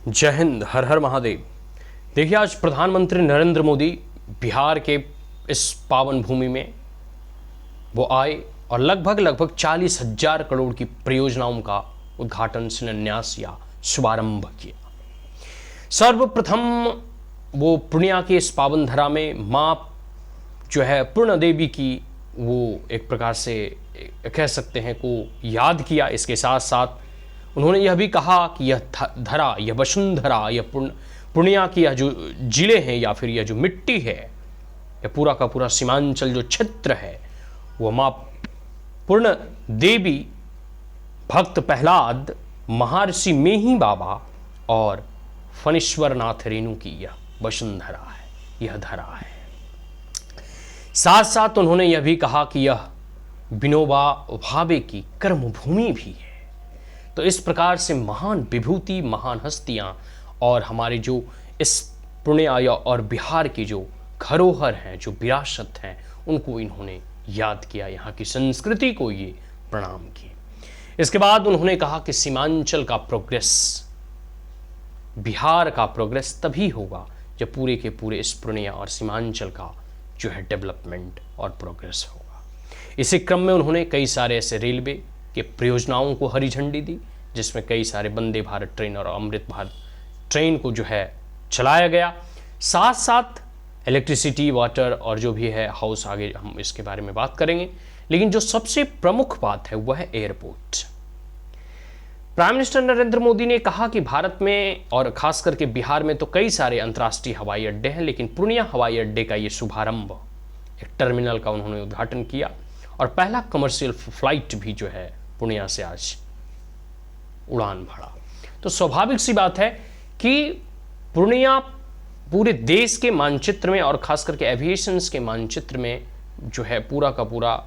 जय हिंद, हर हर महादेव। देखिए, आज प्रधानमंत्री नरेंद्र मोदी बिहार के इस पावन भूमि में वो आए और लगभग 40,000 करोड़ की परियोजनाओं का उद्घाटन, शिलान्यास या शुभारंभ किया। सर्वप्रथम वो पूर्णिया की इस पावन धरा में माँ जो है पूर्ण देवी की वो एक प्रकार से कह सकते हैं को याद किया। इसके साथ साथ उन्होंने यह भी कहा कि यह धरा, यह वसुंधरा, यह पूर्णिया की यह जो जिले हैं या फिर यह जो मिट्टी है, यह पूरा का पूरा सीमांचल जो क्षेत्र है, वह माँ पूर्ण देवी, भक्त प्रहलाद, महर्षि मेही बाबा और फणीश्वर नाथ रेणु की यह वसुंधरा है, यह धरा है। साथ साथ उन्होंने यह भी कहा कि यह विनोबा भावे की कर्मभूमि भी है। तो इस प्रकार से महान विभूति, महान हस्तियां और हमारे जो इस पूर्णिया और बिहार की जो धरोहर हैं, जो विरासत हैं, उनको इन्होंने याद किया, यहाँ की संस्कृति को ये प्रणाम किए। इसके बाद उन्होंने कहा कि सीमांचल का प्रोग्रेस, बिहार का प्रोग्रेस तभी होगा जब पूरे के पूरे इस पूर्णिया और सीमांचल का जो है डेवलपमेंट और प्रोग्रेस होगा। इसी क्रम में उन्होंने कई सारे ऐसे रेलवे के परियोजनाओं को हरी झंडी दी, जिसमें कई सारे वंदे भारत ट्रेन और अमृत भारत ट्रेन को जो है चलाया गया। साथ साथ इलेक्ट्रिसिटी, वाटर और जो भी है हाउस, आगे हम इसके बारे में बात करेंगे। लेकिन जो सबसे प्रमुख बात है वह है airport. Prime minister Narendra Modi ने कहा कि भारत में और खास करके बिहार में तो कई सारे अंतर्राष्ट्रीय हवाई अड्डे हैं, लेकिन पूर्णिया हवाई अड्डे का ये शुभारंभ, एक टर्मिनल का उन्होंने उद्घाटन किया और पहला कमर्शियल फ्लाइट भी जो है पूर्णिया से आज उड़ान भरा। तो स्वाभाविक सी बात है कि पूर्णिया पूरे देश के मानचित्र में और खास करके एविएशन के मानचित्र में जो है पूरा का पूरा,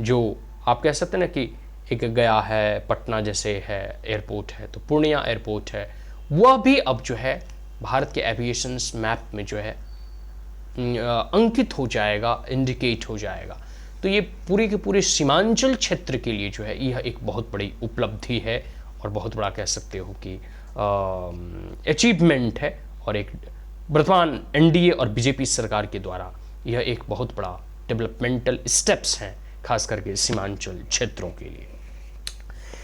जो आप कह सकते हैं ना कि एक गया है, पटना जैसे है एयरपोर्ट है, तो पूर्णिया एयरपोर्ट है, वह भी अब जो है भारत के एविएशन मैप में जो है अंकित हो जाएगा, इंडिकेट हो जाएगा। तो ये पूरे के पूरे सीमांचल क्षेत्र के लिए जो है यह एक बहुत बड़ी उपलब्धि है और बहुत बड़ा कह सकते हो कि अचीवमेंट है। और एक वर्तमान एनडीए और बीजेपी सरकार के द्वारा यह एक बहुत बड़ा डेवलपमेंटल स्टेप्स हैं, खास करके सीमांचल क्षेत्रों के लिए।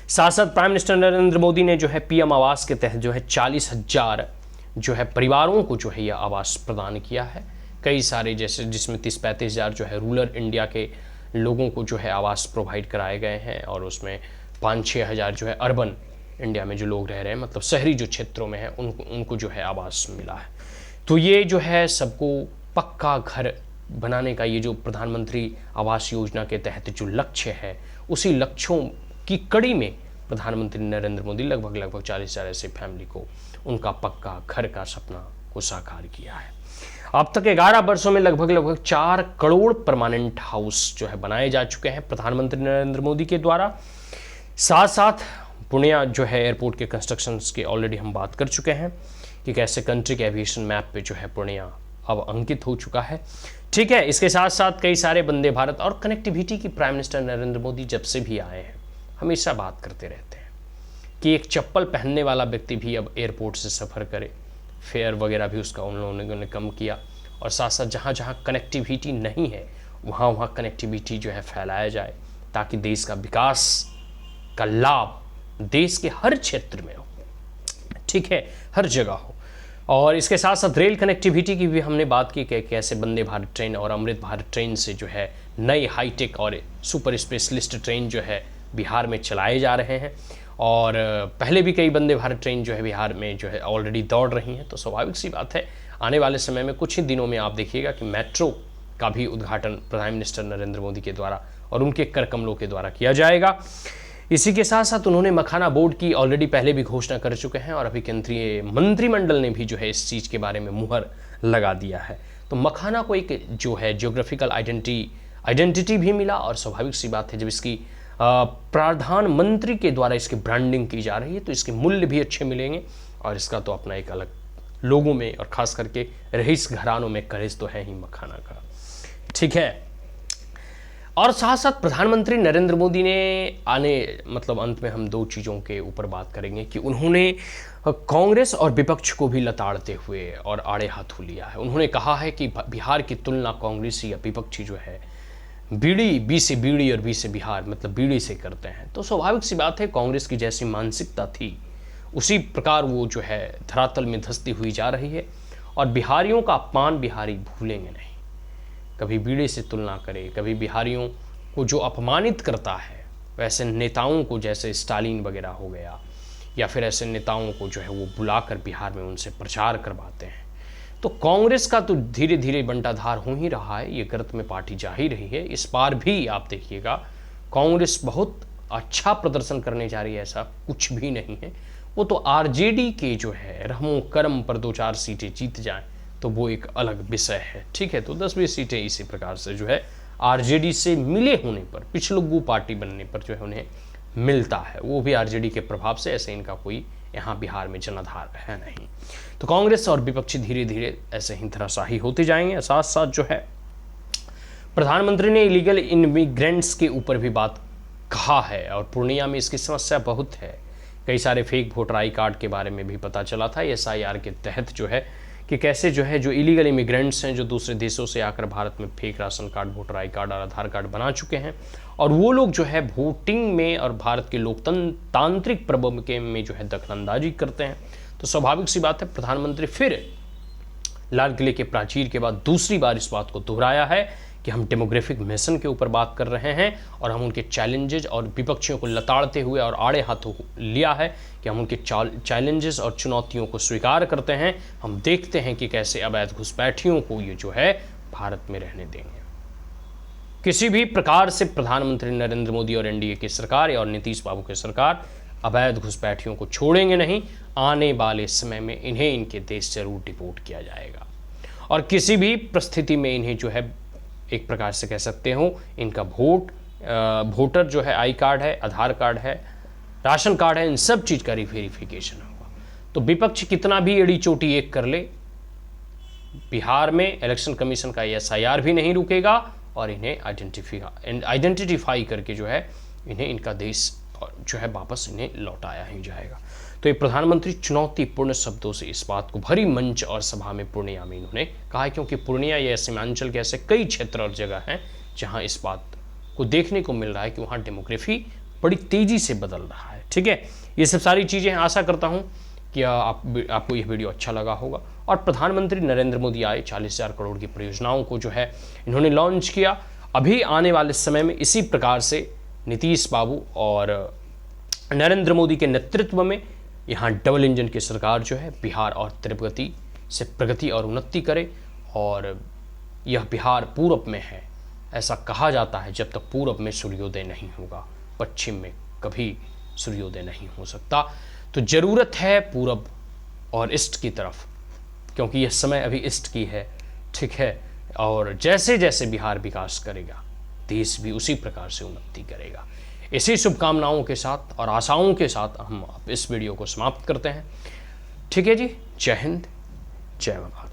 साथ साथ प्राइम मिनिस्टर नरेंद्र मोदी ने जो है पीएम आवास के तहत जो है 40,000 जो है परिवारों को जो है यह आवास प्रदान किया है। कई सारे जैसे जिसमें 30-35 हज़ार जो है रूरल इंडिया के लोगों को जो है आवास प्रोवाइड कराए गए हैं और उसमें 5-6 हज़ार जो है अर्बन इंडिया में जो लोग रह रहे हैं, मतलब शहरी जो क्षेत्रों में है, उनको जो है आवास मिला है। तो ये जो है सबको पक्का घर बनाने का ये जो प्रधानमंत्री आवास योजना के तहत जो लक्ष्य है, उसी लक्ष्यों की कड़ी में प्रधानमंत्री नरेंद्र मोदी लगभग 40,000 ऐसे फैमिली को उनका पक्का घर का सपना को साकार किया है। अब तक 11 वर्षों में लगभग 4 करोड़ परमानेंट हाउस जो है बनाए जा चुके हैं प्रधानमंत्री नरेंद्र मोदी के द्वारा। साथ साथ पूर्णिया जो है एयरपोर्ट के कंस्ट्रक्शन के ऑलरेडी हम बात कर चुके हैं कि कैसे कंट्री के एविएशन मैप पे जो है पूर्णिया अब अंकित हो चुका है। ठीक है, इसके साथ साथ कई सारे वंदे भारत और कनेक्टिविटी की प्राइम मिनिस्टर नरेंद्र मोदी जब से भी आए हैं हमेशा बात करते रहते हैं कि एक चप्पल पहनने वाला व्यक्ति भी अब एयरपोर्ट से सफ़र करे, फेयर वगैरह भी उसका उन लोगों ने कम किया। और साथ साथ जहाँ जहाँ कनेक्टिविटी नहीं है वहाँ वहाँ कनेक्टिविटी जो है फैलाया जाए, ताकि देश का विकास का लाभ देश के हर क्षेत्र में हो, ठीक है, हर जगह हो। और इसके साथ साथ रेल कनेक्टिविटी की भी हमने बात की कि कैसे वंदे भारत ट्रेन और अमृत भारत ट्रेन से जो है नई हाईटेक और सुपर स्पेशलिस्ट ट्रेन जो है बिहार में चलाए जा रहे हैं। और पहले भी कई वंदे भारत ट्रेन जो है बिहार में जो है ऑलरेडी दौड़ रही हैं। तो स्वाभाविक सी बात है आने वाले समय में कुछ ही दिनों में आप देखिएगा कि मेट्रो का भी उद्घाटन प्राइम मिनिस्टर नरेंद्र मोदी के द्वारा और उनके कर कमलों के द्वारा किया जाएगा। इसी के साथ साथ उन्होंने मखाना बोर्ड की ऑलरेडी पहले भी घोषणा कर चुके हैं और अभी केंद्रीय मंत्रिमंडल ने भी जो है इस चीज़ के बारे में मुहर लगा दिया है। तो मखाना को एक जो है ज्योग्राफिकल आइडेंटिटी भी मिला और स्वाभाविक सी बात है जब इसकी प्रधानमंत्री के द्वारा इसकी ब्रांडिंग की जा रही है तो इसके मूल्य भी अच्छे मिलेंगे और इसका तो अपना एक अलग लोगों में और ख़ास करके रईस घरानों में क्रेज़ तो है ही मखाना का। ठीक है, और साथ साथ प्रधानमंत्री नरेंद्र मोदी ने अंत में हम दो चीज़ों के ऊपर बात करेंगे कि उन्होंने कांग्रेस और विपक्ष को भी लताड़ते हुए और आड़े हाथों लिया है। उन्होंने कहा है कि बिहार की तुलना कांग्रेसी या विपक्षी जो है बीड़ी बी से बीड़ी और बी से बिहार मतलब बीड़ी से करते हैं। तो स्वाभाविक सी बात है, कांग्रेस की जैसी मानसिकता थी उसी प्रकार वो जो है धरातल में धंसती हुई जा रही है। और बिहारियों का अपमान बिहारी भूलेंगे नहीं। कभी बीड़े से तुलना करे, कभी बिहारियों को जो अपमानित करता है, वैसे नेताओं को जैसे स्टालिन वगैरह हो गया, या फिर ऐसे नेताओं को जो है वो बुलाकर बिहार में उनसे प्रचार करवाते हैं। तो कांग्रेस का तो धीरे धीरे बंटाधार हो ही रहा है, ये गर्त में पार्टी जा ही रही है। इस बार भी आप देखिएगा कांग्रेस बहुत अच्छा प्रदर्शन करने जा रही है, ऐसा कुछ भी नहीं है। वो तो आरजेडी के जो है रहमो करम पर 2-4 सीटें जीत जाएं तो वो एक अलग विषय है, ठीक है। तो 10-20 सीटें इसी प्रकार से जो है आरजेडी से मिले होने पर, पिछलग्गू पार्टी बनने पर जो है उन्हें मिलता है, वो भी आरजेडी के प्रभाव से। ऐसे इनका कोई यहाँ बिहार में जनाधार है नहीं। तो कांग्रेस और विपक्षी धीरे धीरे ऐसे ही धराशाही होते जाएंगे। साथ साथ जो है प्रधानमंत्री ने इलीगल इमिग्रेंट्स के ऊपर भी बात कहा है, और पूर्णिया में इसकी समस्या बहुत है। कई सारे फेक वोटर आई कार्ड के बारे में भी पता चला था SIR के तहत जो है कि कैसे जो है जो इलीगल इमिग्रेंट्स हैं, जो दूसरे देशों से आकर भारत में fake ration card, voter I card और आधार कार्ड बना चुके हैं, और वो लोग जो है वोटिंग में और भारत के लोकतांत्रिक प्रभुत्व के में जो है दखलंदाजी करते हैं। तो स्वाभाविक सी बात है, प्रधानमंत्री फिर लाल किले के प्राचीर के बाद दूसरी बार इस बात को दोहराया है कि हम डेमोग्राफिक मिशन के ऊपर बात कर रहे हैं, और हम उनके चैलेंजेस और विपक्षियों को लताड़ते हुए और आड़े हाथों लिया है कि हम उनके चैलेंजेस और चुनौतियों को स्वीकार करते हैं। हम देखते हैं कि कैसे अवैध घुसपैठियों को ये जो है भारत में रहने देंगे। किसी भी प्रकार से प्रधानमंत्री नरेंद्र मोदी और NDA की सरकार और नीतीश बाबू की सरकार अवैध घुसपैठियों को छोड़ेंगे नहीं। आने वाले समय में इन्हें इनके देश जरूर डिपोर्ट किया जाएगा, और किसी भी परिस्थिति में इन्हें जो है एक प्रकार से कह सकते हो इनका वोटर जो है आई कार्ड है, आधार कार्ड है, राशन कार्ड है, इन सब चीज़ का वेरिफिकेशन होगा। तो विपक्ष कितना भी एड़ी चोटी एक कर ले, बिहार में इलेक्शन कमीशन का SIR भी नहीं रुकेगा, और इन्हें आइडेंटिफाई करके जो है इन्हें इनका देश जो है वापस इन्हें लौटाया ही जाएगा। तो ये प्रधानमंत्री चुनौतीपूर्ण शब्दों से इस बात को भरी मंच और सभा में पूर्णिया में इन्होंने कहा है, क्योंकि पूर्णिया या सीमांचल के ऐसे कई क्षेत्र और जगह हैं जहां इस बात को देखने को मिल रहा है कि वहां डेमोग्राफी बड़ी तेजी से बदल रहा है, ठीक है। ये सब सारी चीज़ें आशा करता हूं कि आपको यह वीडियो अच्छा लगा होगा। और प्रधानमंत्री नरेंद्र मोदी आए 40,000 करोड़ की परियोजनाओं को जो है इन्होंने लॉन्च किया। अभी आने वाले समय में इसी प्रकार से नीतीश बाबू और नरेंद्र मोदी के नेतृत्व में यहाँ डबल इंजन की सरकार जो है बिहार और तिब्बती से प्रगति और उन्नति करे। और यह बिहार पूरब में है, ऐसा कहा जाता है जब तक पूरब में सूर्योदय नहीं होगा, पश्चिम में कभी सूर्योदय नहीं हो सकता। तो ज़रूरत है पूरब और ईस्ट की तरफ, क्योंकि यह समय अभी ईस्ट की है, ठीक है। और जैसे जैसे बिहार विकास करेगा, देश भी उसी प्रकार से उन्नति करेगा। इसी शुभकामनाओं के साथ और आशाओं के साथ हम इस वीडियो को समाप्त करते हैं, ठीक है जी। जय हिंद, जय भारत।